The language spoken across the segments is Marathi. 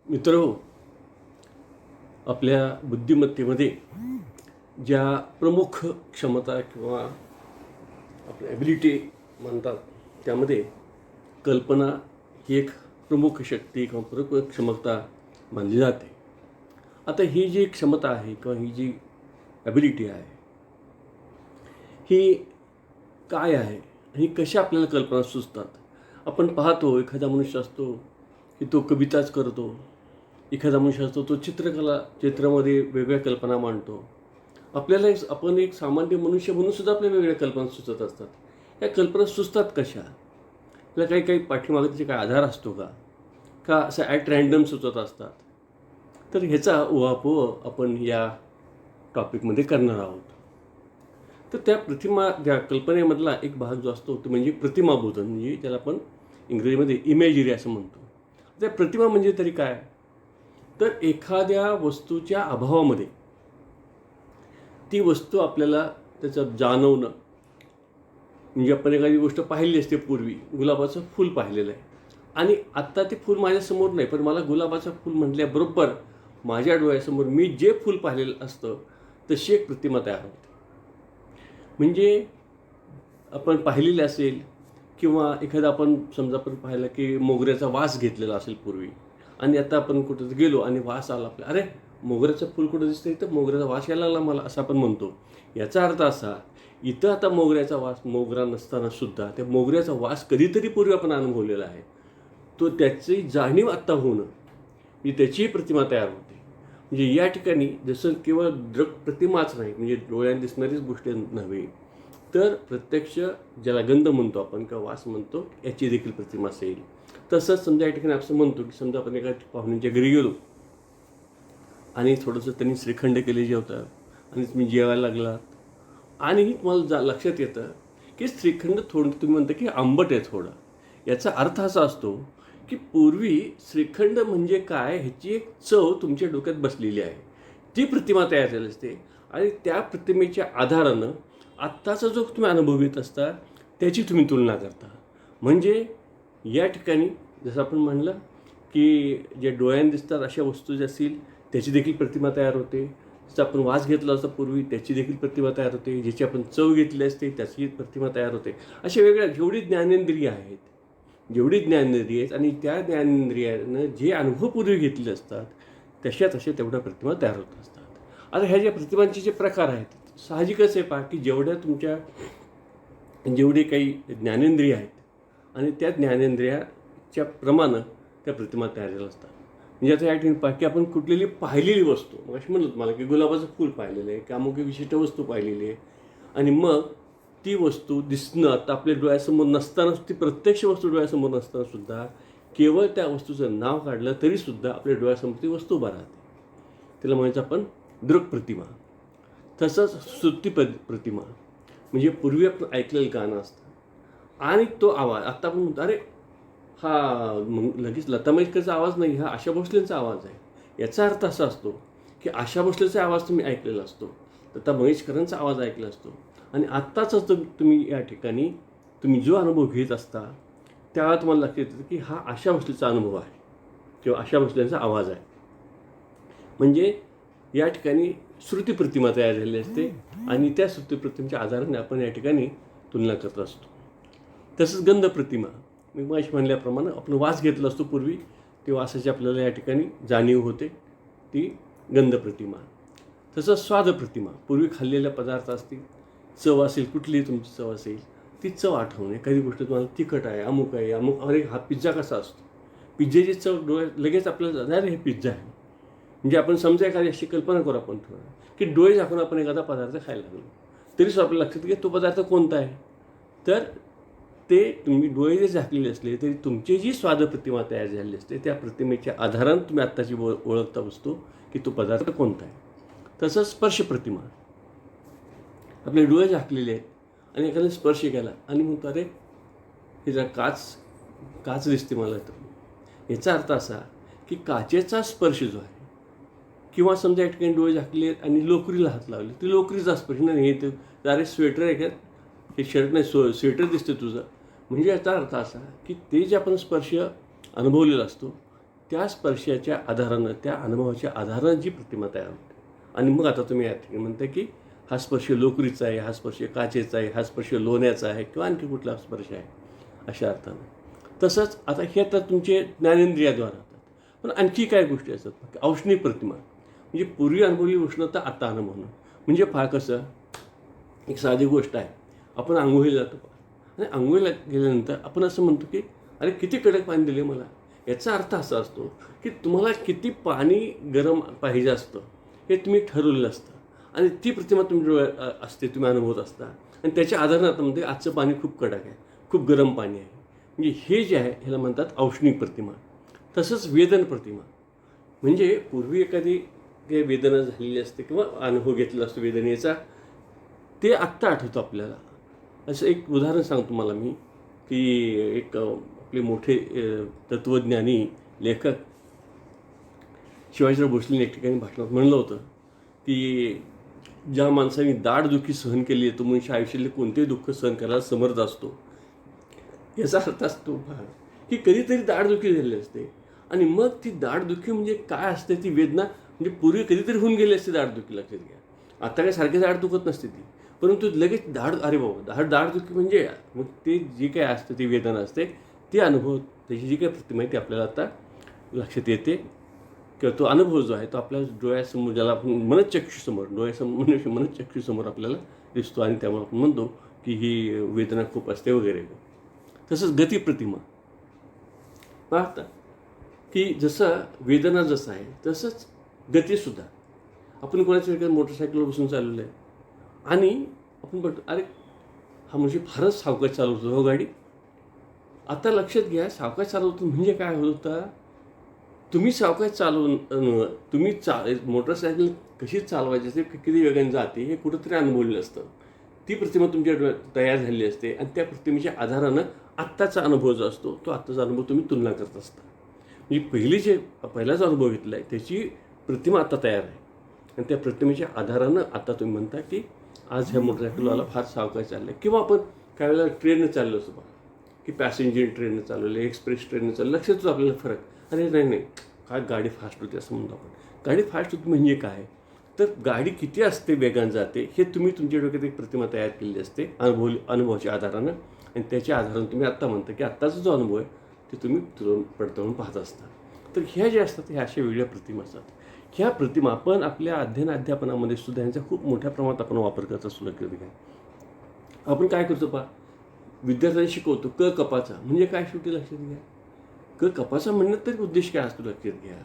मित्रहो, आपल्या बुद्धिमत्तेमध्ये ज्या प्रमुख क्षमता किंवा आपल्या ॲबिलिटी म्हणतात, त्यामध्ये कल्पना ही एक प्रमुख शक्ती किंवा प्रमुख क्षमता मानली जाते. आता ही जी क्षमता आहे किंवा ही जी ॲबिलिटी आहे, ही काय आहे आणि कशा आपल्याला कल्पना सुचतात? आपण पाहतो एखादा मनुष्य असतो की तो कविताच करतो, एखादा मनुष्य असतो तो चित्रामध्ये वेगळ्या कल्पना मांडतो. आपल्याला आपण एक सामान्य मनुष्य म्हणून सुद्धा आपल्या वेगळ्या कल्पना सुचत असतात. या कल्पना सुचतात कशा? आपल्याला काही काही पाठीमागे त्याचे काय आधार असतो का? का असं ॲट रँडम सुचत असतात? तर ह्याचा उहापोह आपण या टॉपिकमध्ये करणार आहोत. तर त्या कल्पनेमधला एक भाग जो असतो तो म्हणजे प्रतिमाबोधन, म्हणजे त्याला आपण इंग्रजीमध्ये इमेजरी असं म्हणतो. त्या प्रतिमा म्हणजे तरी काय? तर एखाद्या वस्तूच्या अभावामध्ये ती वस्तू आपल्याला त्याचं जाणवणं, म्हणजे आपण एखादी गोष्ट पाहिली असते पूर्वी, गुलाबाचं फूल पाहिलेलं आहे आणि आत्ता ते फूल माझ्यासमोर नाही, पण मला गुलाबाचं फूल म्हटल्याबरोबर माझ्या डोळ्यासमोर मी जे फूल पाहिलेलं असतं तशी एक प्रतिमा तयार होते. म्हणजे आपण पाहिलेले असेल किंवा एखादा आपण समजा आपण पाहिलं की मोगऱ्याचा वास घेतलेला असेल पूर्वी आणि आता आपण कुठं गेलो आणि वास आला आपल्या, अरे मोगऱ्याचं फूल कुठं दिसतंय, तर मोगऱ्याचा वास यायला लागला मला, असं आपण म्हणतो. याचा अर्थ असा, इथं आता मोगऱ्याचा वास मोगरा नसताना सुद्धा त्या मोगऱ्याचा वास कधीतरी पूर्वी आपण अनुभवलेला आहे. तो त्याची जाणीव आत्ता होणं, म्हणजे त्याचीही प्रतिमा तयार होते. म्हणजे या ठिकाणी जसं केवळ प्रतिमाच नाही, म्हणजे डोळ्याने दिसणारीच गोष्ट नव्हे, तर प्रत्यक्ष ज्याला गंध म्हणतो आपण किंवा वास म्हणतो, याची देखील प्रतिमा असेल. तसंच समजा या ठिकाणी आपण म्हणतो की समजा आपण एका पाहुण्यांच्या घरी गेलो आणि थोडंसं त्यांनी श्रीखंड केले जेवतात आणि तुम्ही जेवायला लागलात आणि तुम्हाला लक्षात येतं की श्रीखंड थोडं, तुम्ही म्हणता की आंबट आहे थोडं. याचा अर्थ असा असतो की पूर्वी श्रीखंड म्हणजे काय ह्याची एक चव तुमच्या डोक्यात बसलेली आहे, ती प्रतिमा तयार झाली असते आणि त्या प्रतिमेच्या आधारानं आत्ताचा जो तुम्ही अनुभव घेत असता त्याची तुम्ही तुलना करता. म्हणजे या ठिकाणी जसं आपण म्हणलं की जे डोळ्याने दिसतात अशा वस्तू ज्या असतील त्याची देखील प्रतिमा तयार होते. जसं आपण वास घेतला असता पूर्वी त्याची देखील प्रतिमा तयार होते. ज्याची आपण चव घेतली असते त्याची प्रतिमा तयार होते. अशा वेगळ्या जेवढी ज्ञानेंद्रिय आहेत आणि त्या ज्ञानेंद्रियानं जे अनुभव पूर्वी घेतले असतात तशा तेवढ्या प्रतिमा तयार होत असतात. आता ह्या ज्या प्रतिमांचे जे प्रकार आहेत, साहजिकच आहे पहा की जेवढे काही ज्ञानेंद्रिय आहेत आणि त्या ज्ञानेंद्रियाच्या प्रमाणे त्या प्रतिमा तयार झाल्या असतात. म्हणजे आता या ठिकाणी पहा की आपण कुठलेली पाहिलेली वस्तू, मग अशी म्हणलं मला की गुलाबाचं फूल पाहिलेलं आहे किंवा अमुक विशिष्ट वस्तू पाहिलेली आहे आणि मग ती वस्तू दिसणं आता आपल्या डोळ्यासमोर नसताना, ती प्रत्यक्ष वस्तू डोळ्यासमोर नसताना सुद्धा केवळ त्या वस्तूचं नाव काढलं तरीसुद्धा आपल्या डोळ्यासमोर ती वस्तू उभा राहते. त्याला म्हणायचं आपण दृक्प्रतिमा. तसंच प्रतिमा, म्हणजे पूर्वी आपण ऐकलेलं गाणं असतं आणि तो आवाज आत्ता आपण म्हणतो, अरे हा मग लगेच लता मंगेशकरचा आवाज नाही, हा आशा भोसलेंचा आवाज आहे. याचा अर्थ असा असतो की आशा भोसलेचा आवाज तुम्ही ऐकलेला असतो, लता मंगेशकरांचा आवाज ऐकला असतो आणि आत्ताच तुम्ही या ठिकाणी तुम्ही जो अनुभव घेत असता त्यावेळा तुम्हाला लक्षात येतं की हा आशा भोसलेचा अनुभव आहे किंवा आशा भोसलेंचा आवाज आहे. म्हणजे या ठिकाणी श्रुतिप्रतिमा तयार झालेली असते आणि त्या श्रुतिप्रतिमेच्या आधाराने आपण या ठिकाणी तुलना करत असतो. तसंच गंधप्रतिमा, मी मगाशी म्हणल्याप्रमाणे आपण वास घेतला असतो पूर्वी, ती वासाची आपल्याला या ठिकाणी जाणीव होते, ती गंधप्रतिमा. तसंच स्वादप्रतिमा, पूर्वी खाल्लेल्या पदार्थ असतील, चव असेल, कुठलीही तुमची चव असेल ती चव आठवणे. एखादी गोष्ट तुम्हाला तिखट आहे, अमुक आहे, अरे हा पिझ्झा कसा असतो, पिझ्झाची चव डोळ्यात लगेच आपल्याला, अरे हे पिझ्झा आहे. म्हणजे आपण समजा एखादी अशी कल्पना करू आपण थोडं की डोळे झाकून आपण एखादा पदार्थ खायला लागलो तरीच आपल्याला लक्षात की तो पदार्थ कोणता आहे. तर ते तुम्ही डोळे जे झाकलेले असले तरी तुमची जी स्वादप्रतिमा तयार झालेली असते त्या प्रतिमेच्या आधारानं तुम्ही आत्ताची ओळखता बसतो की तो पदार्थ कोणता आहे. तसंच स्पर्शप्रतिमा, आपले डोळे झाकलेले आहेत आणि एखादा स्पर्श केला आणि म्हणतो, अरे हे जरा काच दिसते मला. तर याचा अर्थ असा की काचेचा स्पर्श जो आहे, किंवा समजा या ठिकाणी डोळे झाकले आणि लोकरीला हात लावले, ती लोकरीचा स्पर्श नाही, हे तर अरे स्वेटर आहे का, हे शर्ट नाही, स्वेटर दिसतं तुझं. म्हणजे याचा अर्थ असा की ते जे आपण स्पर्श अनुभवलेला असतो त्या स्पर्शाच्या आधारानं, त्या अनुभवाच्या आधारानं जी प्रतिमा तयार होते. आणि मग आता तुम्ही या ठिकाणी म्हणता की हा स्पर्श लोकरीचा आहे, हा स्पर्श काचेचा आहे, हा स्पर्श लोण्याचा आहे किंवा आणखी कुठला स्पर्श आहे, अशा अर्थानं. तसंच आता हे तर तुमचे ज्ञानेंद्रियाद्वारे होतात. पण आणखी काय गोष्टी असतात, औष्णिक प्रतिमा म्हणजे पूर्वी अनुभवली उष्णता आता अनुभवणं. म्हणजे पहा कसं, एक साधी गोष्ट आहे, आपण आंघोळीला जातो आणि आंघोळीला गेल्यानंतर आपण असं म्हणतो की अरे किती कडक पाणी दिले मला. याचा अर्थ असा असतो की तुम्हाला किती पाणी गरम पाहिजे असतं हे तुम्ही ठरवलेलं असतं आणि ती प्रतिमा तुमच्या असते, तुम्ही अनुभवत असता आणि त्याच्या आधारात म्हणते आजचं पाणी खूप कडक आहे, खूप गरम पाणी आहे. म्हणजे हे जे आहे ह्याला म्हणतात औष्णिक प्रतिमा. तसंच वेदन प्रतिमा म्हणजे पूर्वी एखादी काही वेदना झालेली असते किंवा अनुभव घेतलेला असतो वेदनेचा, ते आत्ता आठवतं आपल्याला. असं एक उदाहरण सांगतो मला मी की एक आपले मोठे तत्त्वज्ञानी लेखक शिवाजीराव भोसलेंनी एक ठिकाणी भाषणात म्हणलं होतं की ज्या माणसाने दाढदुखी सहन केली आहे तो मनुष्य आयुष्यातले कोणतेही दुःख सहन करायला समर्थ असतो. याचा अर्थ असतो की कधीतरी दाढदुखी झालेली असते आणि मग ती दाढदुखी म्हणजे काय असते, ती वेदना म्हणजे पूर्वी कधीतरी होऊन गेली असते दाढदुखी, लक्षात घ्या. आता काय सारखी दाढ दुखत नसते ती, परंतु लगेच अरे बाबा दाढदुखी म्हणजे मग ते जी काय असते ती वेदना असते, ती अनुभव, त्याची जी काय प्रतिमा आहे ती आपल्याला आता लक्षात येते किंवा तो अनुभव जो आहे तो आपल्या डोळ्यासमोर, ज्याला आपण मनचक्षुसमोर, डोळ्यासमोर मनचक्षुसमोर आपल्याला दिसतो आणि त्यामुळे आपण म्हणतो की ही वेदना खूप असते वगैरे. तसंच गती प्रतिमा पाहता की जसं वेदना जसं आहे तसंच गतीसुद्धा. आपण कोणाच्या वेगळ्या मोटरसायकलवर बसून चाललेलं आहे आणि आपण बघतो अरे हा म्हणजे फारच सावकाश चालवतो हो गाडी. आता लक्षात घ्या, सावकाश चालवतो म्हणजे काय होत होता, तुम्ही सावकाश चालवून तुम्ही मोटरसायकल कशी चालवायची असते, किती वेगाने जाते हे कुठंतरी अनुभवलेलं असतं. ती प्रतिमा तुमच्या डोळ्यात तयार झालेली असते आणि त्या प्रतिमेच्या आधारानं आत्ताचा अनुभव जो असतो तो आत्ताचा अनुभव तुम्ही तुलना करत असता. म्हणजे पहिलाच अनुभव घेतला आहे त्याची प्रतिमा आता तयार आहे आणि त्या प्रतिमेच्या आधारानं आता तुम्ही म्हणता की आज ह्या मोटरसायकलवाला फार सावकाश चाललं आहे. किंवा आपण काही वेळेला ट्रेननं चाललो असतो बघा की पॅसेंजर ट्रेननं चालवलं, एक्सप्रेस ट्रेननं चाललं, लक्षात येतो आपल्याला फरक. अरे नाही काय गाडी फास्ट होते असं म्हणतो आपण. गाडी फास्ट होती म्हणजे काय, तर गाडी किती असते वेगाने जाते हे तुम्ही तुमच्या डोक्यात एक प्रतिमा तयार केलेली असते अनुभवाच्या आधारानं आणि त्याच्या आधारानं तुम्ही आत्ता म्हणता की आत्ताचा जो अनुभव आहे ते तुम्ही पडताळून पाहत असता. तर ह्या ज्या असतात ह्या अशा वेगळ्या प्रतिमा असतात. ह्या प्रतिमा आपण आपल्या अध्यापनामध्ये सुद्धा ह्यांचा खूप मोठ्या प्रमाणात आपण वापर करत असतो. लक्षात घ्या, आपण काय करतो पहा, विद्यार्थ्यांना शिकवतो क कपाचा म्हणजे काय शेवटी लक्षात घ्या. क कपाचा म्हणणं तरी उद्देश काय असतो लक्षात घ्या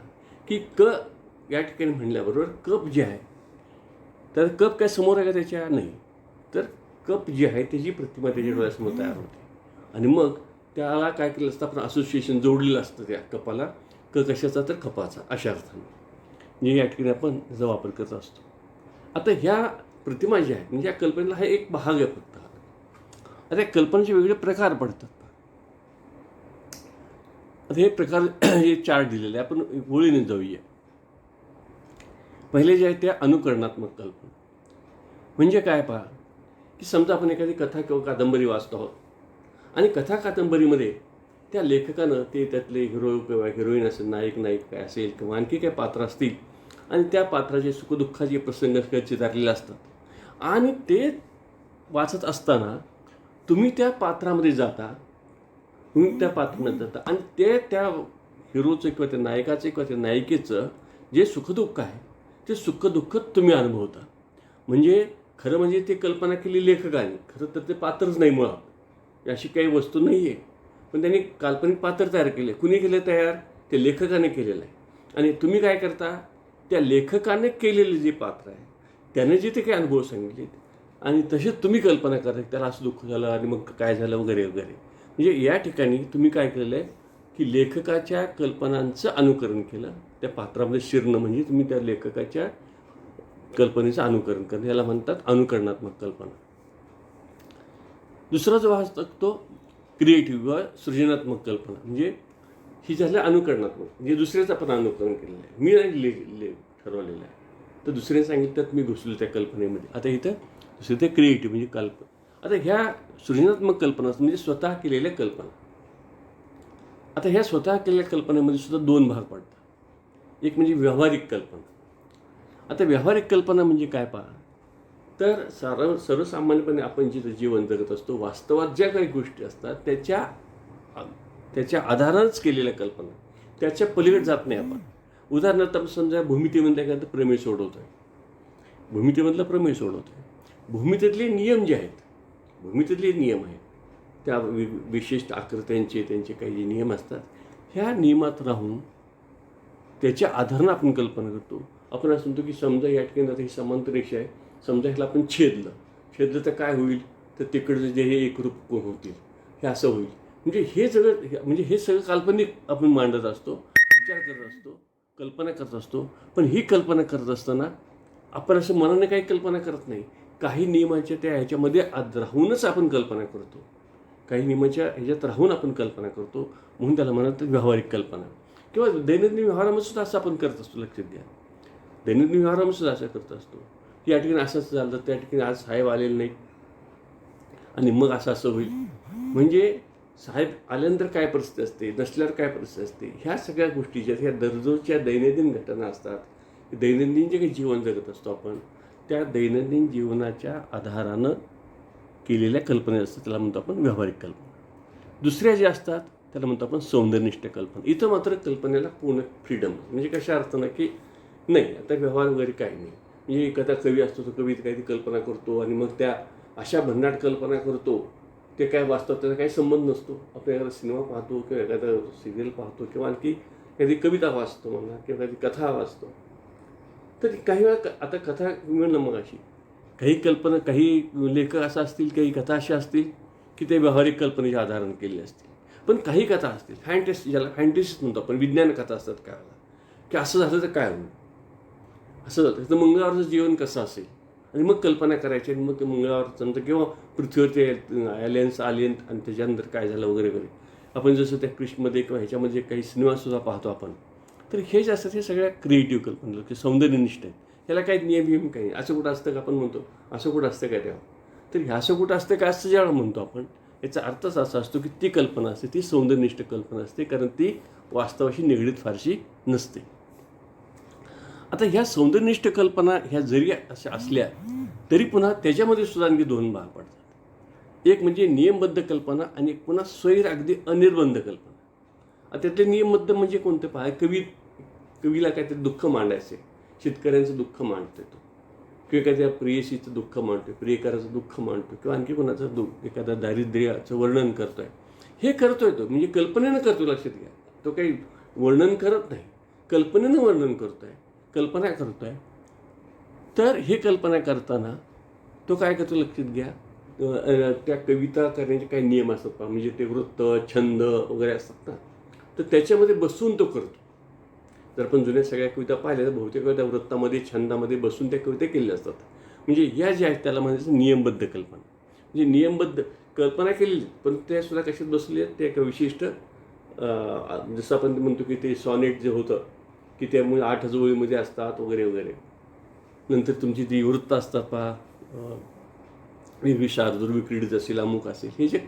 की क या ठिकाणी म्हणल्याबरोबर कप जे आहे तर कप काय समोर आहे का त्याच्या, नाही, तर कप जे आहे त्याची प्रतिमा त्याच्या डोळ्यासमोर तयार होते आणि मग त्याला काय केलं असतं आपण असोसिएशन जोडलेलं असतं त्या कपाला, क कशाचा तर कपाचा अशा अर्थाने म्हणजे या ठिकाणी आपण त्याचा वापर करत असतो. आता ह्या प्रतिमा ज्या आहेत म्हणजे या कल्पनेला हा एक भाग आहे फक्त. आता या कल्पनेचे वेगळे प्रकार पडतात. आता हे प्रकार हे चार्ट दिलेले आहे, आपण गोळीने जाऊया. पहिले जे आहे ते अनुकरणात्मक कल्पना म्हणजे काय पहा की समजा आपण एखादी कथा किंवा कादंबरी वाचतो आहोत आणि कथा कादंबरीमध्ये त्या लेखकानं ते त्यातले हिरो किंवा हिरोईन असेल, नायक नायिका असेल किंवा आणखी काही पात्र असतील आणि त्या पात्राचे सुखदुःखाचे प्रसंग चितारलेले असतात आणि ते वाचत असताना तुम्ही त्या पात्रामध्ये जाता, तुम्ही त्या पात्रामध्ये जाता आणि ते त्या हिरोचं किंवा त्या नायकाचं किंवा त्या नायिकेचं जे सुखदुःख आहे ते सुखदुःख तुम्ही अनुभवता. म्हणजे खरं म्हणजे ते कल्पना केली लेखकाने, खरं तर ते पात्रच नाही मुळात, अशी काही वस्तू नाही आहे, पण त्यांनी काल्पनिक पात्र तयार केले. कुणी केले तयार, ते लेखकाने केलेलं आहे आणि तुम्ही काय करता, त्या लेखकाने केलेले जे पात्र आहे त्याने जे ते काही अनुभव सांगितले आणि तसेच तुम्ही कल्पना करता त्याला असं दुःख झालं आणि मग काय झालं वगैरे वगैरे. म्हणजे या ठिकाणी तुम्ही काय केलेलं आहे की लेखकाच्या कल्पनांचं अनुकरण केलं, त्या पात्रामध्ये शिरणं म्हणजे तुम्ही त्या लेखकाच्या कल्पनेचं अनुकरण करणं, याला म्हणतात अनुकरणात्मक कल्पना. दुसरा जो असतो तो क्रिएटिव्ह किंवा सृजनात्मक कल्पना म्हणजे ही झालं अनुकरणात्मक, म्हणजे दुसऱ्याचं आपण अनुकरण केलेलं आहे, मी नाही ठरवलेलं आहे, तर दुसऱ्याने सांगितलं तर मी घुसलो त्या कल्पनेमध्ये. आता इथं दुसरं ते क्रिएटिव्ह म्हणजे कल्पना. आता ह्या सृजनात्मक कल्पना म्हणजे स्वतः केलेल्या कल्पना. आता ह्या स्वतः केलेल्या कल्पनेमध्ये सुद्धा दोन भाग पडतात. एक म्हणजे व्यावहारिक कल्पना. आता व्यावहारिक कल्पना म्हणजे काय पहा, तर सर्वसामान्यपणे आपण जिथं जीवन जगत असतो, वास्तवात ज्या काही गोष्टी असतात त्याच्या आधारानंच केलेल्या कल्पना, त्याच्या पलीकडे जात नाही आपण. उदाहरणार्थ आपण समजा भूमितीमधल्या एखादं प्रमेय सोडवतो आहे, भूमितीमधला प्रमेय सोडवतो आहे. भूमितीतले नियम जे आहेत, भूमितीतले नियम आहेत, त्या विशिष्ट आकृत्यांचे त्यांचे काही जे नियम असतात, ह्या नियमात राहून त्याच्या आधारानं आपण कल्पना करतो. आपण असं म्हणतो की समजा या ठिकाणी आता ही समांतर रेषा आहे, समजा ह्याला आपण छेदलं तर काय होईल, तर तिकडचं जे हे एकरूप होतील, हे असं होईल. म्हणजे हे सगळं काल्पनिक आपण मांडत असतो, विचार करत असतो, कल्पना करत असतो. पण ही कल्पना करत असताना आपण असं मनाने काही कल्पना करत नाही. काही नियमाच्या त्या ह्याच्यामध्ये राहूनच आपण कल्पना करतो, काही नियमाच्या ह्याच्यात राहून आपण कल्पना करतो. म्हणून त्याला म्हणतात व्यावहारिक कल्पना. किंवा दैनंदिन व्यवहारामध्ये सुद्धा असं आपण करत असतो. लक्षात घ्या, दैनंदिन व्यवहारामध्ये सुद्धा असं करत असतो की या ठिकाणी असंच झालं, त्या ठिकाणी आज साहेब आलेले नाही आणि मग असं होईल. म्हणजे साहेब आल्यानंतर काय परिस्थिती असते, नसल्यावर काय परिस्थिती असते, ह्या सगळ्या गोष्टी ज्या ह्या दररोजच्या दैनंदिन घटना असतात, दैनंदिन जे काही जीवन जगत असतो आपण, त्या दैनंदिन जीवनाच्या आधारानं केलेल्या कल्पना असतात, त्याला म्हणतो आपण व्यावहारिक कल्पना. दुसऱ्या ज्या असतात त्याला म्हणतो आपण सौंदर्यनिष्ठ कल्पना. इथं मात्र कल्पनेला पूर्ण फ्रीडम. म्हणजे कशा अर्थानं की नाही आता व्यवहार वगैरे काही नाही. म्हणजे एखादा कवी असतो तो कवी काहीतरी कल्पना करतो आणि मग त्या अशा भन्नाट कल्पना करतो, ते काय वास्तव त्याचा काही संबंध नसतो. आपण एखादा सिनेमा पाहतो किंवा एखादा सिरियल पाहतो किंवा आणखी एखादी कविता वाचतो म्हणा किंवा एखादी कथा वाचतो, तर काही वेळा आता कथा मिळणं मग अशी काही कल्पना, काही लेखक असं असतील, काही कथा अशा असतील की ते व्यावहारिक कल्पनेच्या आधारानं केलेले असतील. पण काही कथा असतील फॅन्टसी, ज्याला फॅन्टसीच म्हणतो आपण, विज्ञान कथा असतात काय की असं झालं तर काय होईल, असं झालं तर मंगळवारचं जीवन कसं असेल, आणि मग कल्पना करायची आणि मग ते मंगळवारचं नंतर किंवा पृथ्वीवरती एलियन्स आलियन आणि त्याच्यानंतर काय झालं वगैरे वगैरे. आपण जसं त्या कृष्णमध्ये किंवा ह्याच्यामध्ये काही सिनेमासुद्धा पाहतो आपण, तर हे जे असतात हे सगळ्या क्रिएटिव्ह कल्पना की सौंदर्यनिष्ठ आहेत. ह्याला काही नियम काही नाही. असं कुठं असतं का आपण म्हणतो, असं कुठं असतं काय तेव्हा, तर ह्या असं कुठं असतं का असं ज्यावेळेला म्हणतो आपण, याचा अर्थच असा असतो की ती कल्पना असते ती सौंदर्यनिष्ठ कल्पना असते, कारण ती वास्तवाशी निगडीत फारशी नसते. आता ह्या सौंदर्यनिष्ठ कल्पना ह्या जरी अशा असल्या तरी पुन्हा त्याच्यामध्ये सुद्धा आणखी दोन भाग पडतात. एक म्हणजे नियमबद्ध कल्पना आणि एक पुन्हा स्वैर अगदी अनिर्बंध कल्पना. आता त्यातले नियमबद्ध म्हणजे कोणते पहा, कवीला काहीतरी दुःख मांडायचे, शेतकऱ्यांचं दुःख मांडतो तो, किंवा एखाद्या प्रेयसीचं दुःख मांडतो, प्रियकराचं दुःख मांडतो, किंवा आणखी कोणाचं एखादा दारिद्र्याचं वर्णन करतोय, हे करतोय तो म्हणजे कल्पनेनं करतो. लक्षात घ्या, तो काही वर्णन करत नाही, कल्पनेनं वर्णन करतोय, कल्पना करतोय. तर हे कल्पना करताना तो काय करतो लक्षात घ्या, त्या कविता करण्याचे काही नियम असतात पहा, म्हणजे ते वृत्त छंद वगैरे असतात ना, तर त्याच्यामध्ये बसून तो करतो. जर आपण जुन्या सगळ्या कविता पाहिल्या तर बहुतेक त्या वृत्तामध्ये छंदामध्ये बसून त्या कविता केलेल्या असतात. म्हणजे ह्या ज्या आहेत त्याला म्हणायचं नियमबद्ध कल्पना. म्हणजे नियमबद्ध कल्पना केलेली पण त्या सुद्धा कशात बसले आहेत, ते एका विशिष्ट जसं आपण म्हणतो की ते सॉनेट जे होतं की त्यामुळे 8 ओळीमध्ये असतात वगैरे वगैरे. नंतर तुमची ती वृत्त असतात पहा, निर्विशार दुर्विक्रीडित असेल, अमुक असेल, हे जे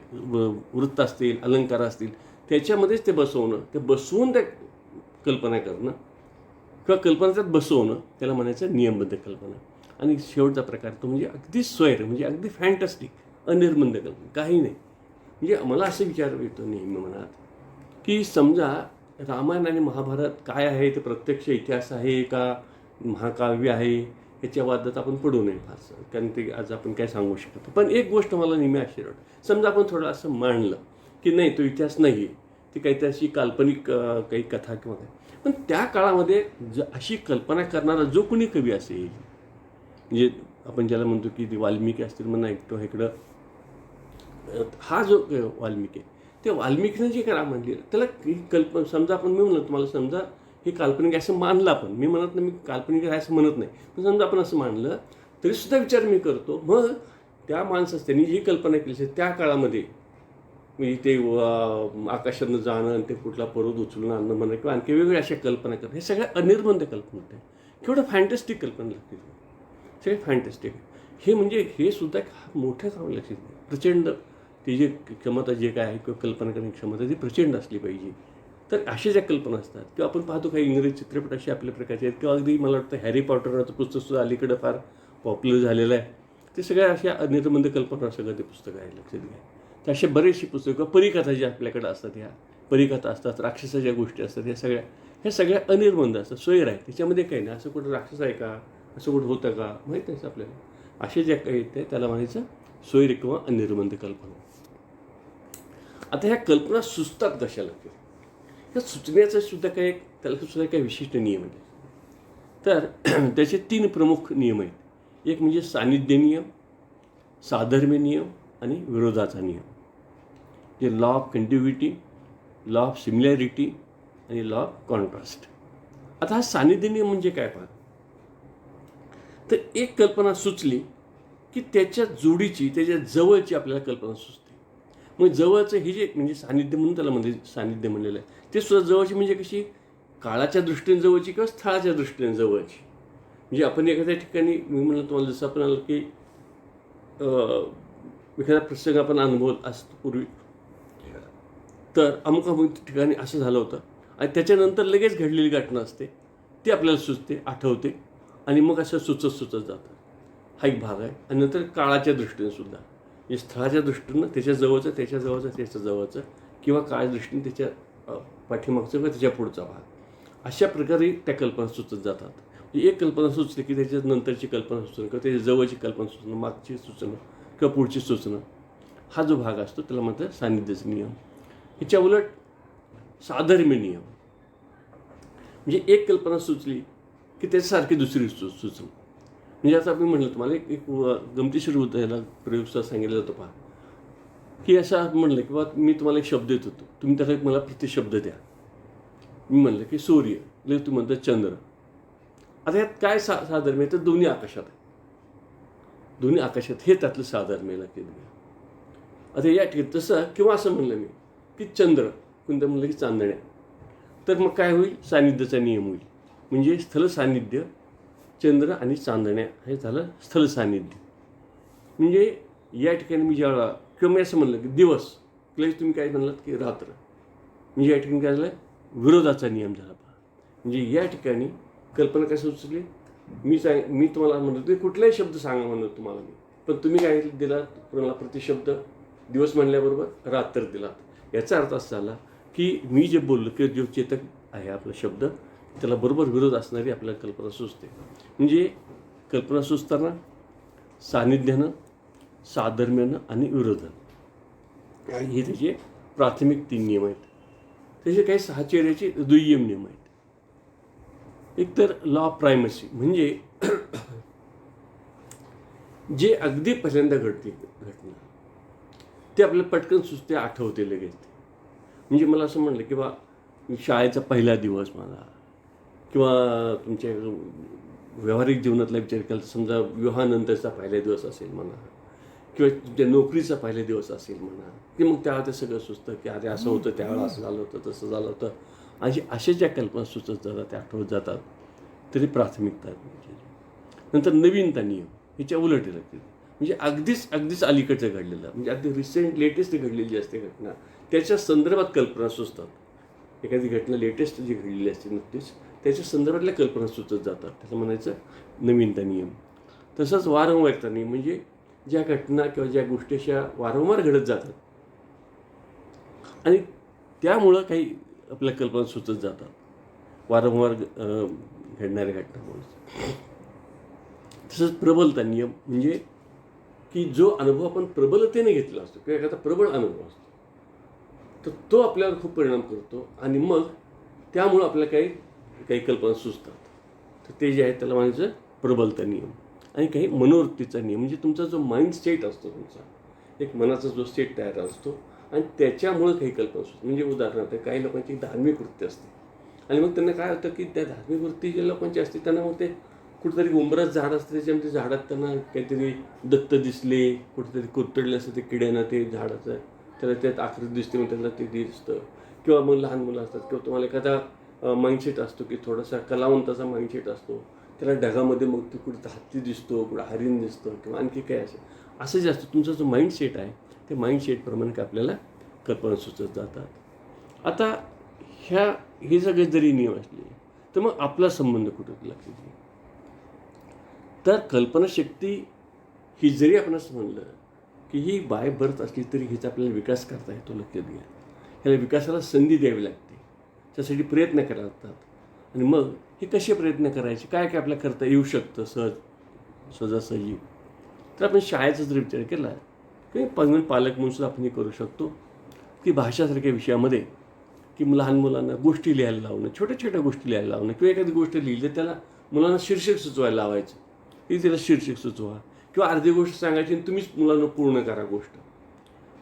वृत्त असतील, अलंकार असतील, त्याच्यामध्येच ते बसवणं, ते बसवून त्या कल्पना करणं किंवा कल्पना त्यात बसवणं, त्याला म्हणायचं नियमबद्ध कल्पना. आणि शेवटचा प्रकार तो म्हणजे अगदी स्वैर, म्हणजे अगदी फॅन्टॅस्टिक, अनिर्बंध कल्पना, काही नाही. म्हणजे मला असं विचार येतो नेहमी मनात की समजा रामायण आणि महाभारत काय आहे, ते प्रत्यक्ष इतिहास आहे का महाकाव्य आहे, ह्याच्या वादात आपण पडू नये फारसं, कारण ते आज आपण काय सांगू शकतो. पण एक गोष्ट मला नेहमी आश्चर्य वाटतं, समजा आपण थोडं असं मांडलं की नाही तो इतिहास नाही आहे, ती काहीतरी अशी काल्पनिक काही कथा किंवा काय, पण त्या काळामध्ये अशी कल्पना करणारा जो कोणी कवी असेल, म्हणजे आपण ज्याला म्हणतो की ती वाल्मिकी असतील म्हणा किंवा इकडं हा जो वाल्मिकी आहे, त्या वाल्मिकीनं जे करा म्हणले त्याला समजा आपण मी म्हणलं तुम्हाला, समजा हे काल्पनिक असं मानलं आपण, मी म्हणत नाही मी काल्पनिक आहे असं म्हणत नाही, पण समजा आपण असं मानलं तरीसुद्धा विचार मी करतो, मग त्या माणसास त्यांनी जी कल्पना केली त्या काळामध्ये म्हणजे ते आकाशातनं जाणं आणि ते कुठला पर्वत उचलून आणणं म्हणा किंवा आणखी वेगवेगळ्या अशा कल्पना करणं, हे सगळ्या अनिर्बंध कल्पना होते. केवढं फॅन्टॅस्टिक कल्पना लागते, सगळे फॅन्टॅस्टिक. हे म्हणजे हे सुद्धा एक मोठं काम लक्षात, प्रचंड ती जी क्षमता जे काय आहे किंवा कल्पना करण्याची क्षमता ती प्रचंड असली पाहिजे. तर अशा ज्या कल्पना असतात किंवा आपण पाहतो काही इंग्रजी चित्रपट असे आपल्या प्रकारचे आहेत किंवा अगदी मला वाटतं हॅरी पॉटरचं पुस्तकसुद्धा अलीकडं फार पॉप्युलर झालेलं आहे. ते सगळ्या अशा अनिर्बंध कल्पना सगळं ते पुस्तक आहे, लक्षात घ्या. तर असे बरेचसे पुस्तकं किंवा परिकथा ज्या आपल्याकडे असतात, ह्या परिकथा असतात, राक्षसाच्या गोष्टी असतात, ह्या सगळ्या अनिर्बंध असतात, स्वैर आहे. त्याच्यामध्ये काही नाही. असं कुठं राक्षस आहे का, असं कुठं होतं का, माहीत नाही आपल्याला. असे ज्या काही आहेत त्याला म्हणायचं स्वैर किंवा अनिर्बंध कल्पना. आता ह्या कल्पना सुचतात कशाला, ह्या सुचण्याचं सुद्धा त्याला सुद्धा काही विशिष्ट नियम आहेत. तर त्याचे 3 प्रमुख नियम आहेत. एक म्हणजे सान्निध्य नियम, साधर्म्य नियम आणि विरोधाचा नियम. जे law of continuity, law of similarity आणि लॉ ऑफ कॉन्ट्रास्ट. आता हा सान्निध्य नियम म्हणजे काय पहा, तर एक कल्पना सुचली की त्याच्या जोडीची, त्याच्या जवळची आपल्याला कल्पना सुचते. मग जवळचं हे जे म्हणजे सान्निध्य म्हणून त्याला म्हणजे सान्निध्य म्हणलेलं आहे, ते सुद्धा जवळची म्हणजे कशी, काळाच्या दृष्टीने जवळची किंवा स्थळाच्या दृष्टीने जवळची. म्हणजे आपण एखाद्या ठिकाणी, मी म्हणलं तुम्हाला जसं आपण आलं की एखादा प्रसंग आपण अनुभवत असतो पूर्वी, तर अमुक अमुक ठिकाणी असं झालं होतं आणि त्याच्यानंतर लगेच घडलेली घटना असते, ती आपल्याला सुचते, आठवते आणि मग असं सुचत जातं. हा एक भाग आहे. आणि नंतर काळाच्या दृष्टीने सुद्धा, म्हणजे स्थळाच्या दृष्टीनं त्याच्या जवळचं किंवा काळाच्या दृष्टीने त्याच्या पाठीमागचं किंवा त्याच्या पुढचा भाग, अशा प्रकारे त्या कल्पना सुचत जातात. म्हणजे एक कल्पना सुचली की त्याच्या नंतरची कल्पना सुचणं किंवा त्याच्या जवळची कल्पना सुचणं, मागची सुचणं किंवा पुढची सुचणं, हा जो भाग असतो त्याला म्हणतात सान्निध्याचा नियम. ह्याच्या उलट साधर्म्य नियम, म्हणजे एक कल्पना सुचली की त्याच्यासारखी दुसरी सुचणं. म्हणजे आता मी म्हटलं तुम्हाला एक गमतीशीर होतं, ह्याला प्रयोगसुद्धा सांगितलं होतं पहा, की असं म्हणलं की बा मी तुम्हाला एक शब्द देत होतो, तुम्ही त्याला मला प्रतिशब्द द्या. मी म्हणलं की सूर्य, म्हणजे तुम्ही म्हणता चंद्र. आता यात काय साधर्म्य आहे, तर दोन्ही आकाशात आहे, दोन्ही आकाशात, हे त्यातलं साधर्म्य लक्षात घ्या. आता या ठिकाणी तसं किंवा असं म्हणलं मी की चंद्र, कोणतं म्हणलं की चांदण्या, तर मग काय होईल, सान्निध्याचा नियम होईल. म्हणजे स्थल सान्निध्य, चंद्र आणि चांदण्या हे झालं स्थल सान्निध्य. म्हणजे या ठिकाणी मी ज्यावेळेला किंवा मी असं म्हणलं की दिवस, प्लस तुम्ही काय म्हणलात की रात्र, म्हणजे या ठिकाणी काय झालं, विरोधाचा नियम झाला पहा. म्हणजे या ठिकाणी कल्पना काय सुचली, मी तुम्हाला म्हणतो की कुठलाही शब्द सांगा म्हणत तुम्हाला मी, पण तुम्ही काय दिला तुम्हाला प्रतिशब्द, दिवस म्हणल्याबरोबर रात्र दिलात. याचा अर्थ असा झाला की मी जे बोललो की जो चेतक आहे आपला शब्द, त्याला बरोबर विरोध असणारी आपल्याला कल्पना सुचते. म्हणजे कल्पना सुचताना सान्निध्यानं, साधर्म्यानं आणि विरोधानं, आणि हे त्याचे प्राथमिक 3 नियम आहेत. त्याचे काही साहचर्याचे दुय्यम नियम आहेत. एक तर लॉ ऑफ प्रायमसी, म्हणजे जे अगदी पहिल्यांदा घडते घटना ते आपल्याला पटकन सुचते, आठवते लगेच. म्हणजे मला असं म्हणलं की बा शाळेचा पहिला दिवस म्हणा किंवा तुमच्या व्यावहारिक जीवनातला विचार केला, समजा विवाहानंतरचा पहिला दिवस असेल म्हणा किंवा तुमच्या नोकरीचा पहिला दिवस असेल म्हणा, की मग त्यावेळेला ते सगळं सुचतं की अरे असं होतं, त्यावेळेला असं झालं होतं, तसं झालं होतं. आणि अशा ज्या कल्पना सुचत जातात, त्या आठवत जातात, तरी प्राथमिकता. नंतर नवीनता नियम, ह्याच्या उलट लागते. म्हणजे अगदीच अलीकडचं घडलेलं, म्हणजे अगदी रिसेंट लेटेस्ट घडलेली असते घटना, त्याच्या संदर्भात कल्पना सुचतात. एखादी घटना लेटेस्ट जी घडलेली असते नुकतीच, त्याच्या संदर्भातल्या कल्पना सुचत जातात, त्याचं म्हणायचं नवीनता नियम. तसंच वारंवारता नियम, म्हणजे ज्या घटना किंवा ज्या गोष्टी अशा वारंवार घडत जातात आणि त्यामुळं काही आपल्या कल्पना सुचत जातात, वारंवार घडणाऱ्या घटनामुळे. तसंच प्रबलता नियम, म्हणजे की जो अनुभव आपण प्रबलतेने घेतला असतो किंवा एखादा प्रबळ अनुभव असतो, तर तो आपल्यावर खूप परिणाम करतो आणि मग त्यामुळं आपल्याला काही कल्पना सुचतात. तर ते जे आहे त्याला म्हणायचं प्रबलता नियम. आणि काही मनोवृत्तीचा नियम, म्हणजे तुमचा जो माइंड स्टेट असतो, तुमचा एक मनाचा जो स्टेट तयार असतो आणि त्याच्यामुळं काही कल्पना सुचतात. म्हणजे उदाहरणार्थ काही लोकांची धार्मिक वृत्ती असते आणि मग त्यांना काय होतं की त्या धार्मिक वृत्ती ज्या लोकांची असते त्यांना मग ते कुठेतरी उंबरात झाड असतं, त्याच्यामध्ये झाडात त्यांना काहीतरी दत्त दिसले, कुठेतरी कुरतडले असतं ते किड्यानं, ते झाडाचं त्याला त्यात आकृती दिसते, मग त्याला ते दिसतं. किंवा मग लहान मुलं असतात किंवा तुम्हाला एखादा माइंडसेट असतो की थोडासा कलावंताचा माइंडसेट असतो, त्याला ढगामध्ये मग ते कुठे हत्ती दिसतो, कुठं हरिण दिसतं किंवा आणखी काय असं जे असतं, तुमचा जो माइंडसेट आहे ते माइंडसेटप्रमाणे काय आपल्याला कल्पना सुचत जातात. आता हे सगळे जरी नियम असले तर मग आपला संबंध कुठं लक्षात येईल. तर कल्पनाशक्ती ही जरी आपण असं म्हणलं की ही बाय बर्थ असली तरी हिचा आपल्याला विकास करता येतो. लक्षात घ्या, ह्याला विकासाला संधी द्यावी लागते, त्यासाठी प्रयत्न करावे लागतात. आणि मग हे कसे प्रयत्न करायचे, काय काय आपल्याला करता येऊ शकतं सहजासहजी. तर आपण शाळेचा जर विचार केला की पालक म्हणून सुद्धा आपण हे करू शकतो की भाषासारख्या विषयामध्ये की लहान मुलांना गोष्टी लिहायला लावणं, छोट्या छोट्या गोष्टी लिहायला लावणं, किंवा एखादी गोष्ट लिहिली तर त्याला मुलांना शीर्षक सुचवायला लावायचं की तिला शीर्षक सुचवा, किंवा अर्धी गोष्ट सांगायची आणि तुम्हीच मुलांना पूर्ण करा गोष्ट.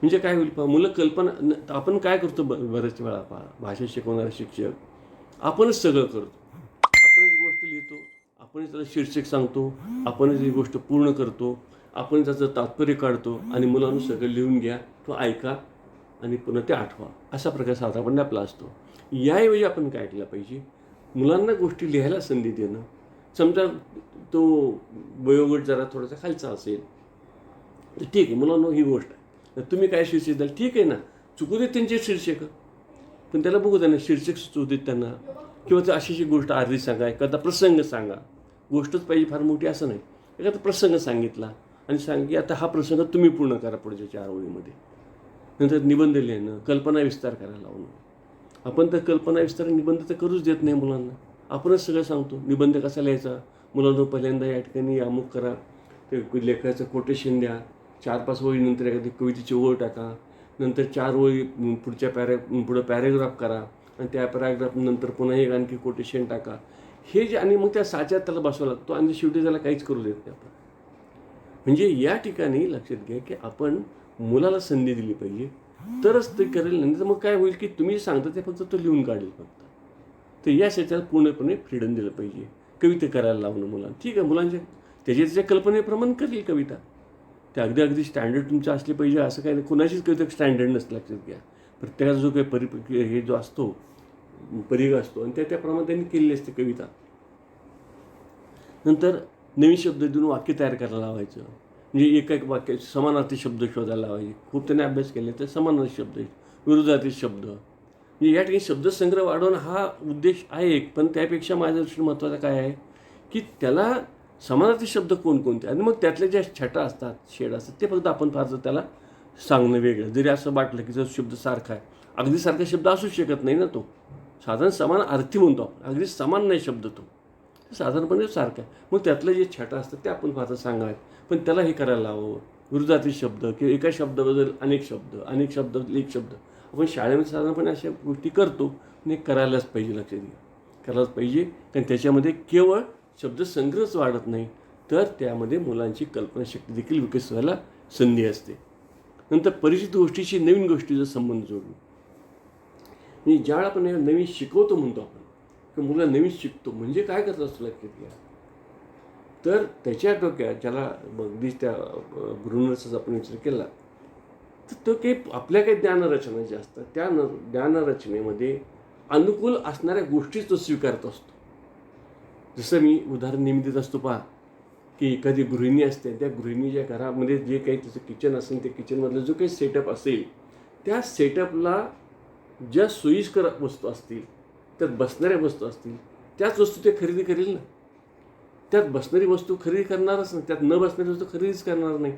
म्हणजे काय होईल पहा, मुलं कल्पना, आपण काय करतो बऱ्याच वेळा पहा, भाषा शिकवणारा शिक्षक आपणच सगळं करतो. आपणच गोष्ट लिहितो, आपणच त्याला शीर्षक सांगतो, आपणच ही गोष्ट पूर्ण करतो, आपण त्याचं तात्पर्य काढतो आणि मुलांना सगळं लिहून घ्या किंवा ऐका आणि पुन्हा ते आठवा, असा प्रकार साधारणपणे आपला असतो. याऐवजी आपण काय केलं पाहिजे, मुलांना गोष्टी लिहायला संधी देणं. समजा तो वयोगट जरा थोडासा खालचा असेल तर ठीक आहे, मुलांना ही गोष्ट आहे, तुम्ही काय शीर्षक द्याल, ठीक आहे ना, चुकू देत त्यांचे शीर्षक, पण त्याला बघू द्या ना, शीर्षक सुचवू देत त्यांना. किंवा तर अशी गोष्ट अर्धी सांगा, एखादा प्रसंग सांगा, गोष्टच पाहिजे फार मोठी असं नाही, एखादा प्रसंग सांगितला आणि सांग की आता हा प्रसंग तुम्ही पूर्ण करा पुढच्या 4 ओळीमध्ये. नंतर निबंध लिहिणं, कल्पना विस्तार करायला लावणं. आपण तर कल्पना विस्तार निबंध तर करूच देत नाही मुलांना, आपणच सगळं सांगतो. निबंध कसा लिहायचा, मुलांना पहिल्यांदा या ठिकाणी अमुक करा, ते लेखाचं कोटेशन द्या, 4-5 ओळीनंतर एखादी कवितेची ओळ टाका, नंतर 4 ओळी पुढं पॅरेग्राफ करा आणि त्या पॅराग्राफ नंतर पुन्हा एक आणखी कोटेशन टाका. हे जे, आणि मग त्या साच्यात त्याला बसवावा लागतो आणि शेवटी त्याला काहीच करू देत नाही आपण. म्हणजे या ठिकाणी लक्षात घ्या की आपण मुलाला संधी दिली पाहिजे तरच ते करेल, नाही तर मग काय होईल की तुम्ही सांगता ते फक्त तो लिहून काढेल फक्त. तर यासाठी त्याला पूर्णपणे फ्रीडम दिलं पाहिजे. कविता करायला लावणं मुलांना, ठीक आहे, मुलांच्या त्याच्या कल्पनेप्रमाणे करेल कविता. ते अगदी स्टँडर्ड तुमचं असले पाहिजे असं काही नाही, कुणाचीच कविता स्टँडर्ड नसतं. लक्षात घ्या, प्रत्येकाचा जो काही हे जो असतो परिघ असतो आणि त्याप्रमाणे त्यांनी केलेली असते कविता. नंतर नवीन शब्द देऊन वाक्य तयार करायला लावायचं, म्हणजे एक वाक्याचे समानार्थी शब्द शोधायला लावायचे. खूप त्यांनी अभ्यास केले तर समानार्थी शब्द, विरोधार्थी शब्द, म्हणजे या ठिकाणी शब्दसंग्रह वाढवणं हा उद्देश आहे एक. पण त्यापेक्षा माझ्या दृष्टीने महत्त्वाचं काय आहे की त्याला समानार्थी शब्द कोणकोणते, आणि मग त्यातले ज्या छटा असतात, शेड असतात, ते फक्त आपण फारसं त्याला सांगणं वेगळं. जरी असं वाटलं की जर शब्द सारखा आहे, अगदी सारखा शब्द असूच शकत नाही ना, तो साधारण समान अर्थी म्हणतो आपण, अगदी समान नाही शब्द तो, साधारणपणे सारखा आहे. मग त्यातलं जे छटा असतात ते आपण फारसं सांगावे, पण त्याला हे करायला हवं. विरोधार्थी शब्द किंवा एका शब्दाबद्दल अनेक शब्द एक शब्द, आपण शाळेमध्ये साधारणपणे अशा गोष्टी करतो, पण हे करायलाच पाहिजे. लक्षात घ्या, करायलाच पाहिजे, कारण त्याच्यामध्ये केवळ शब्दसंग्रहच वाढत नाही तर त्यामध्ये मुलांची कल्पनाशक्ती देखील विकसित व्हायला संधी असते. नंतर परिचित गोष्टीशी नवीन गोष्टीचा संबंध जोडणे, म्हणजे ज्यावेळा आपण नवीन शिकवतो म्हणतो आपण की मुलं नवीन शिकतो, म्हणजे काय करत असतो लक्षात घ्या, तर त्याच्या डोक्यात ज्याला अगदीच त्या ब्रुनरचा आपण विचार केला तर तो काही आपल्या काही ज्ञानरचना ज्या असतात त्या ज्ञानरचनेमध्ये अनुकूल असणाऱ्या गोष्टीच तो स्वीकारत असतो. जसं मी उदाहरण नेहमी देत असतो पहा, की एखादी गृहिणी असते, त्या गृहिणीच्या घरामध्ये जे काही तिचं किचन असेल, त्या किचनमधलं जो काही सेटअप असेल, त्या सेटअपला ज्या सोयीस्कर वस्तू असतील, त्यात बसणाऱ्या वस्तू असतील, त्याच वस्तू ते खरेदी करेल ना. त्यात बसणारी वस्तू खरेदी करणारच नाही, त्यात न बसणारी वस्तू खरेदीच करणार नाही,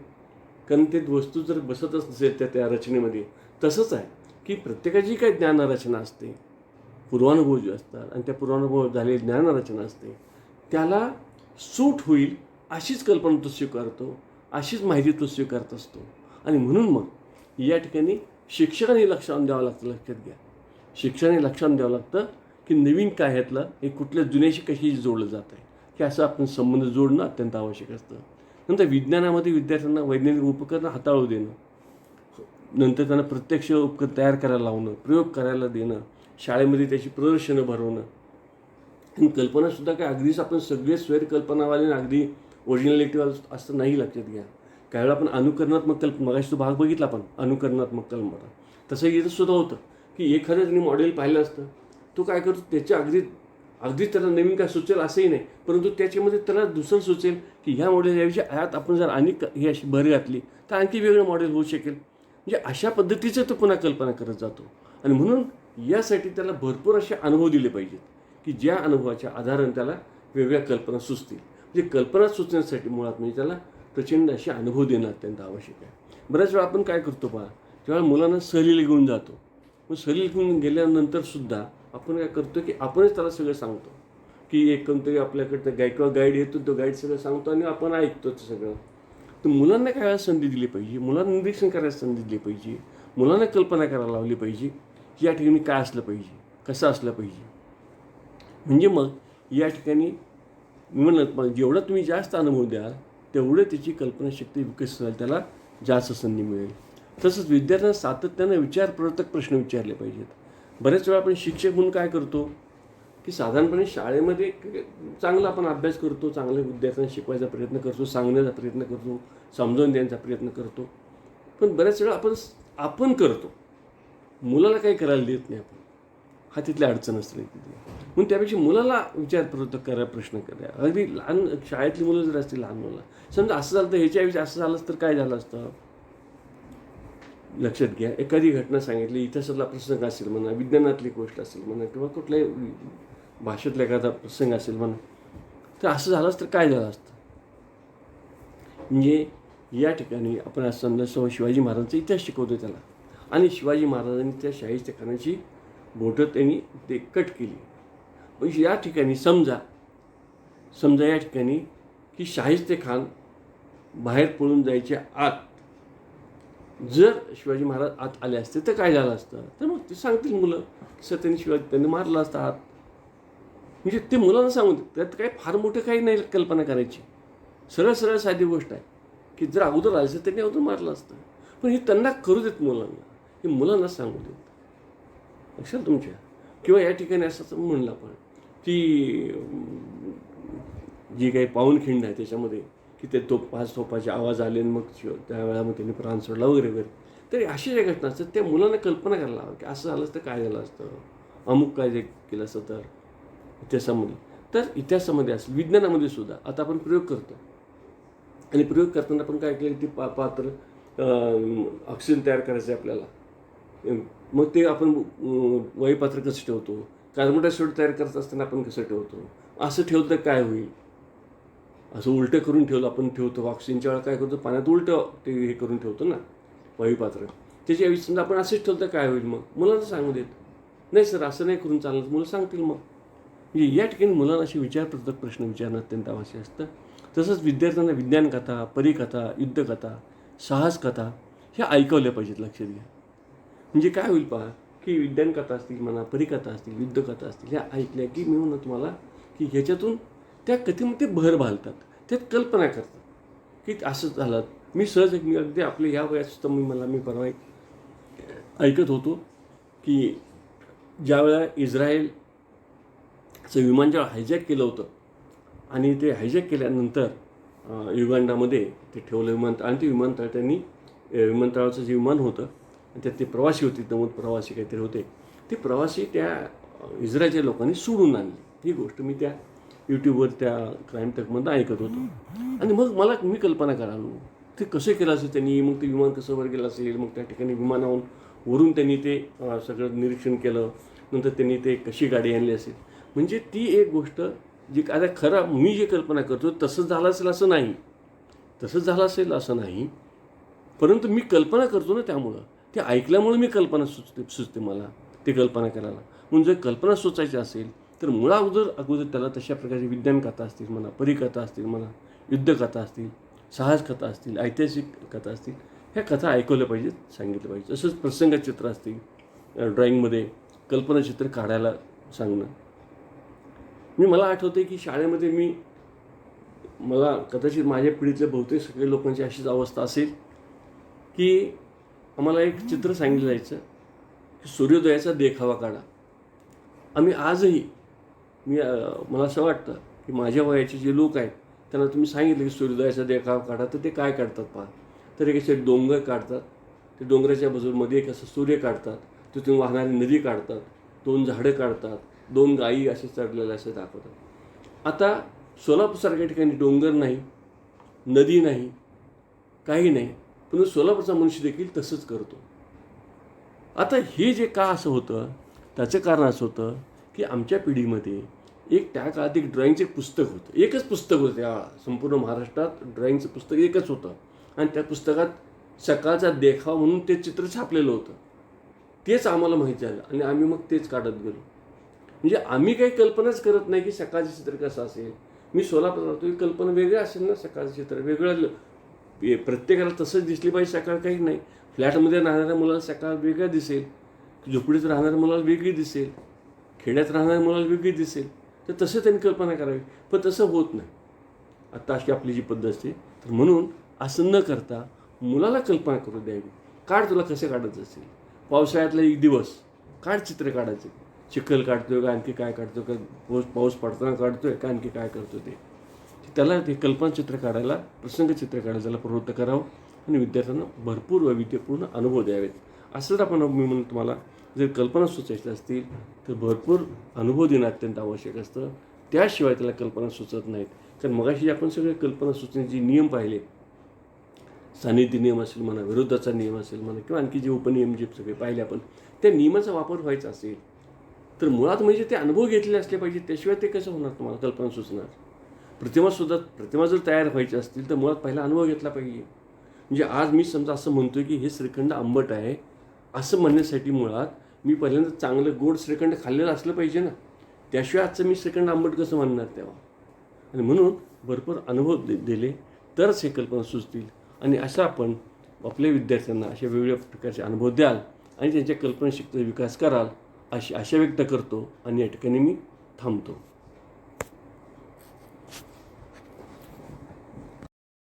कारण ते वस्तू जर बसतच नसेल त्या रचनेमध्ये. तसंच आहे की प्रत्येकाची काही ज्ञानरचना असते, पूर्वानुभव जे असतात, आणि त्या पूर्वानुभव झालेली ज्ञानरचना असते, त्याला सूट होईल अशीच कल्पना तो स्वीकारतो, अशीच माहिती तो स्वीकारत असतो. आणि म्हणून मग या ठिकाणी शिक्षकाने लक्ष द्यावं लागतं. लक्षात घ्या, शिक्षकाने लक्ष द्यावं लागतं की नवीन काय ह्यातलं हे कुठल्या जुन्याशी कशी जोडलं जात आहे, की असं आपण संबंध जोडणं अत्यंत आवश्यक असतं. नंतर विज्ञानामध्ये विद्यार्थ्यांना वैज्ञानिक उपकरणं हाताळू देणं, नंतर त्यांना प्रत्यक्ष उपकरण तयार करायला लावणं, प्रयोग करायला देणं, शाळेमध्ये त्याची प्रदर्शनं भरवणं. आणि कल्पनासुद्धा काय अगदीच आपण सगळे स्वैरकल्पनावाले अगदी ओरिजिनॅलिटी असं नाही. लक्षात घ्या, काही वेळा आपण अनुकरणात्मक मगाशी तो भाग बघितला आपण, अनुकरणात्मक कल्पना, तसं येतं सुद्धा होतं की एखादं त्यांनी मॉडेल पाहिलं असतं, तो काय करतो त्याच्या अगदीच त्याला नवीन काय सुचेल असंही नाही, परंतु त्याच्यामध्ये त्याला दुसरं सुचेल की ह्या मॉडेलऐवजी ह्यात आपण जर आणि ही अशी भर घातली तर आणखी वेगळं मॉडेल होऊ शकेल. म्हणजे अशा पद्धतीचं तो पुन्हा कल्पना करत जातो. आणि म्हणून यासाठी त्याला भरपूर असे अनुभव दिले पाहिजेत की ज्या अनुभवाच्या आधाराने त्याला वेगवेगळ्या कल्पना सुचतील. म्हणजे कल्पना सुचण्यासाठी मुळात म्हणजे त्याला प्रचंड असे अनुभव देणं अत्यंत आवश्यक आहे. बऱ्याच वेळा आपण काय करतो पहा, जेव्हा मुलांना सहलीला घेऊन जातो, मग सहलीला घेऊन गेल्यानंतर सुद्धा आपण काय करतो की आपणच त्याला सगळं सांगतो की एक कोणतरी आपल्याकडं गाईड येतो, तो गाईड सगळं सांगतो आणि आपण ऐकतो ते सगळं. तर मुलांना काय संधी दिली पाहिजे, मुलांना निरीक्षण करायला संधी दिली पाहिजे, मुलांना कल्पना करायला लावली पाहिजे की या ठिकाणी काय असलं पाहिजे, कसं असलं पाहिजे. म्हणजे मग या ठिकाणी म्हणत मग जेवढा तुम्ही जास्त अनुभव द्याल तेवढं त्याची कल्पनाशक्ती विकसित व्हायला त्याला जास्त संधी मिळेल. तसंच विद्यार्थ्यांना सातत्यानं विचारप्रवर्तक प्रश्न विचारले पाहिजेत. बऱ्याच वेळा आपण शिक्षक म्हणून काय करतो की साधारणपणे शाळेमध्ये चांगला आपण अभ्यास करतो, चांगल्या विद्यार्थ्यांना शिकवायचा प्रयत्न करतो, सांगण्याचा प्रयत्न करतो, समजावून देण्याचा प्रयत्न करतो. पण बऱ्याच वेळा आपण करतो, मुलाला काही करायला देत नाही आपण. हा तिथली अडचण असते तिथे. म्हणून त्यापेक्षा मुलाला विचारपूर्वक करा, प्रश्न करा. अगदी लहान शाळेतली मुलं जर असतील, लहान मुलं, समजा असं झालं तर ह्याच्याविषयी असं झालं तर काय झालं असतं, लक्षात घ्या. एखादी घटना सांगितली, इतिहासातला प्रसंग असेल म्हणा, विज्ञानातली गोष्ट असेल म्हणा, किंवा कुठल्याही भाषेतला एखादा प्रसंग असेल म्हणा, तर असं झालं तर काय झालं असतं. म्हणजे या ठिकाणी आपण असं समजा शिवाजी महाराजांचा इतिहास शिकवतो त्याला, आणि शिवाजी महाराजांनी त्या शाहिस्तेखानाची बोटं त्यांनी ते कट केली. म्हणजे या ठिकाणी समजा या ठिकाणी की शाहिस्तेखान बाहेर पळून जायच्या आत जर शिवाजी महाराज आत आले असते तर काय झालं असतं, तर मग ते सांगतील मुलं की त्यांनी मारलं असतं आत. म्हणजे ते मुलांना सांगून त्यात काय फार मोठं काही नाही कल्पना करायची, सरळ साधी गोष्ट आहे की जर अगोदर आलं असतं त्यांनी अगोदर मारलं असतं. पण हे त्यांना करू देत मुलांना, हे मुलांना सांगू देत. लक्षात तुमच्या. किंवा या ठिकाणी असं म्हणलं आपण की जी काही पावनखिंड आहे त्याच्यामध्ये की ते 5 तोफाचे आवाज आले आणि मग त्यावेळेला त्यांनी प्राण सोडला वगैरे. तर अशा ज्या घटना असतात त्या मुलांना कल्पना करायला हवं की असं झालं असतं काय झालं असतं, अमुक काय जे केलं असतं. तर इतिहासामध्ये असेल, विज्ञानामध्ये सुद्धा आता आपण प्रयोग करतो, आणि प्रयोग करताना आपण काय केलं, ती पात्र ऑक्सिजन तयार करायचं आहे आपल्याला. मग ते आपण वायुपात्र कसं ठेवतो, कार्बन डायऑक्साईड तयार करत असताना आपण कसं ठेवतो, असं ठेवलं तर काय होईल, असं उलटं करून आपण ठेवतो. ऑक्सिजनच्या वेळेला काय करतो, पाण्यात उलटं ते हे करून ठेवतो ना वायुपात्र. त्याच्या ऐवजी समजा आपण असंच ठेवलं तर काय होईल, मग मुलांना सांगू देत नाही सर असं नाही करून चाललं, मुलं सांगतील. मग म्हणजे या ठिकाणी मुलांना असे विचारपूर्वक प्रश्न विचारणं अत्यंत आवश्यक असतं. तसंच विद्यार्थ्यांना विज्ञानकथा, परिकथा, युद्धकथा, साहसकथा ह्या ऐकवल्या पाहिजेत. लक्षात घ्या. म्हणजे काय होईल पहा की विज्ञानकथा असतील म्हणा, परिकथा असतील, युद्धकथा असतील, ह्या ऐकल्या की मी म्हणतो तुम्हाला की ह्याच्यातून त्या कथेमध्ये भर घालतात, त्यात कल्पना करतात की असं झालं. मी अगदी आपल्या ह्या वयात सुद्धा मी परवा ऐकत होतो की ज्यावेळेला इस्रायलचं विमान जेव्हा हायजॅक केलं होतं, आणि ते हायजॅक केल्यानंतर युगांडामध्ये ते ठेवलं विमानतळ, आणि ते विमानतळ त्यांनी विमानतळाचं जे विमान होतं त्यात ते प्रवासी होते, 90 प्रवासी काहीतरी होते, ते प्रवासी त्या इस्रायलच्या लोकांनी सोडून आणले. ही गोष्ट मी त्या यूट्यूबवर त्या क्राईम तकमधून ऐकत होतो. आणि मग मी कल्पना करालो ते कसं केलं असेल त्यांनी, मग ते विमान कसं वर गेलं असेल, मग त्या ठिकाणी वरून त्यांनी ते सगळं निरीक्षण केलं, नंतर त्यांनी ते कशी गाडी आणली असेल. म्हणजे ती एक गोष्ट जी आता खरं मी जे कल्पना करतो तसंच झालं असेल असं नाही, परंतु मी कल्पना करतो ना, त्यामुळं ते ऐकल्यामुळे मी कल्पना सुचते मला ते कल्पना करायला. म्हणून जर कल्पना सुचायची असेल तर अगोदर त्याला तशा प्रकारची विज्ञानकथा असतील म्हणा, परिकथा असतील म्हणा, युद्धकथा असतील, साहसकथा असतील, ऐतिहासिक कथा असतील, ह्या कथा ऐकवल्या पाहिजेत, सांगितलं पाहिजे. तसंच प्रसंगचित्र असतील, ड्रॉईंगमध्ये कल्पनाचित्र काढायला सांगणं. मला आठवतं की शाळेमध्ये मला कदाचित माझ्या पिढीतल्या बहुतेक सगळ्या लोकांची अशीच अवस्था असेल की आम्हाला एक चित्र सांगितलं जायचं की सूर्योदयाचा देखावा काढा. आम्ही आजही मला असं वाटतं की माझ्या वयाचे जे लोक आहेत त्यांना तुम्ही सांगितलं की सूर्योदयाचा देखावा काढा, तर ते काय काढतात पहा. तर एक असे डोंगर काढतात, ते डोंगराच्या बाजूमध्ये एक असं सूर्य काढतात, तिथून वाहणारी नदी काढतात, 2 झाडं काढतात, 2 गायी असे चढलेले असे दाखवतात. आता सोलापूरसारख्या ठिकाणी डोंगर नाही, नदी नाही, काही नाही, पण सोलापूरचा मनुष्य देखील तसंच करतो. आता हे जे का असं होतं, त्याचं कारण असं होतं की आमच्या पिढीमध्ये एक त्या काळात एक ड्रॉइंगचं एक पुस्तक होतं, एकच पुस्तक होतं त्या संपूर्ण महाराष्ट्रात, ड्रॉइंगचं पुस्तक एकच होतं. आणि त्या पुस्तकात सकाळचा देखाव म्हणून ते चित्र छापलेलं होतं. तेच आम्हाला माहीत झालं आणि आम्ही मग तेच काढत गेलो. म्हणजे आम्ही काही कल्पनाच करत नाही की सकाळचं चित्र कसं असेल. मी सोलापूर राहतो, ही कल्पना वेगळी असेल ना, सकाळचं चित्र वेगळं. प्रत्येकाला तसंच दिसली पाहिजे सकाळ, काही नाही. फ्लॅटमध्ये राहणाऱ्या मुलाला सकाळ वेगळं दिसेल, झोपडीत राहणाऱ्या मुलाला वेगळी दिसेल, खेड्यात राहणाऱ्या मुलाला वेगळी दिसेल. तर तसं त्यांनी कल्पना करावी, पण तसं होत नाही. आता अशी आपली जी पद्धत असते. तर म्हणून असं न करता मुलाला कल्पना करू द्यावी. काढ, तुला कसं काढायचं असेल. पावसाळ्यातला एक दिवस काढ, चित्र काढायचे. चिखल काढतोय का, आणखी काय काढतो का, पाऊस पडताना काढतोय का, आणखी काय करतो ते. त्याला ते कल्पनाचित्र काढायला, प्रसंगचित्र काढायला त्याला प्रवृत्त करावं आणि विद्यार्थ्यांना भरपूर वैविध्यपूर्ण अनुभव द्यावेत. असंच आपण मी म्हणून तुम्हाला जर कल्पना सुचायच्या असतील तर भरपूर अनुभव देणं अत्यंत आवश्यक असतं. त्याशिवाय त्याला कल्पना सुचत नाहीत. कारण मगाशी आपण सगळे कल्पना सुचण्याचे नियम पाहिले, सान्निध्य नियम असेल म्हणा, विरोधाचा नियम असेल म्हणा, किंवा आणखी जे उपनियम जे सगळे पाहिले आपण, त्या नियमाचा वापर व्हायचा असेल तर मुळात म्हणजे ते अनुभव घेतलेले असले पाहिजे. त्याशिवाय ते कसं होणार, तुम्हाला कल्पना सुचणार. प्रतिमा जर तयार व्हायची असतील तर मुळात पहिला अनुभव घेतला पाहिजे. म्हणजे आज मी समजा असं म्हणतोय की हे श्रीखंड आंबट आहे, असं म्हणण्यासाठी मुळात मी पहिल्यांदा चांगलं गोड श्रीखंड खाल्लेलं असलं पाहिजे ना. त्याशिवाय आजचं मी श्रीखंड आंबट कसं म्हणणार तेव्हा. आणि म्हणून भरपूर अनुभव दिले तरच हे कल्पना सुचतील. आणि असं आपण आपल्या विद्यार्थ्यांना अशा वेगवेगळ्या प्रकारचे अनुभव द्याल आणि त्यांच्या कल्पनाशक्तीचा विकास कराल अशी आशा व्यक्त करतो आणि या ठिकाणी मी थांबतो.